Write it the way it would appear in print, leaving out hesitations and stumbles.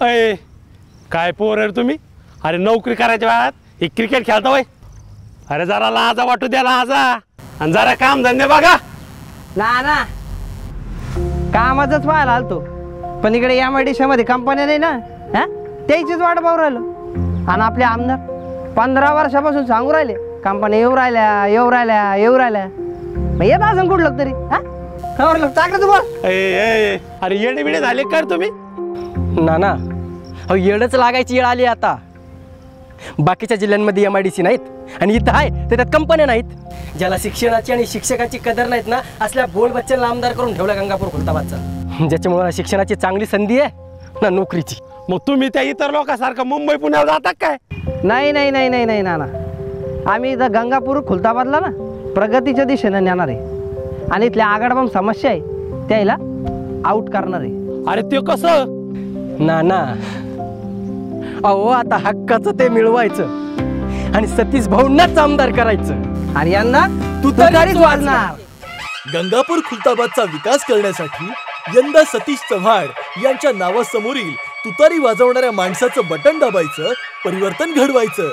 अय काय पोर आहे रे तुम्ही? अरे नोकरी करायच्या वेळात हे क्रिकेट खेळता वय? अरे जरा लाजा वाटू द्या, लाजा, आणि जरा काम धंदे बघा ना कामाचंच पाहायला आलतो, पण इकडे MIDC मध्ये कंपन्या नाही ना, हा त्याचीच वाट पाहू राहिलो. आणि आपले आमदार 15 वर्षापासून सांगू राहिले कंपन्या येऊ राहिल्या. मग येत असं कुठलं तरी हा टाकलं तू बोल. अरे येडे बिडे झाले कर तुम्ही? ना अहो येडच लागायची वेळ आली आता. बाकीच्या जिल्ह्यांमध्ये MIDC नाहीत आणि इथं आहे तर त्यात कंपन्या नाहीत. ज्याला शिक्षणाची आणि शिक्षकांची कदर नाहीत ना, असल्या बोल बच्चनला आमदार करून ठेवला गंगापूर खुलताबादचा, ज्याच्यामुळे शिक्षणाची चांगली संधी आहे ना नोकरीची. मग तुम्ही त्या इतर लोकांसारखं मुंबई पुण्यावर जातात काय? नाही ना आम्ही इथं गंगापूर खुलताबादला ना प्रगतीच्या दिशेने नेणार आहे आणि इथल्या आगाडबम समस्या आहे त्याला आउट करणार आहे. अरे ते कसं? ना अहो आता हक्काचं ते मिळवायचं आणि सतीश भाऊंनाच आमदार करायचं आणि यांना तुतारीच वाजणार. गंगापूर खुलताबादचा विकास करण्यासाठी यंदा सतीश चव्हाण यांच्या नावासमोरील तुतारी वाजवणाऱ्या माणसाचं बटन दाबायचं, परिवर्तन घडवायचं.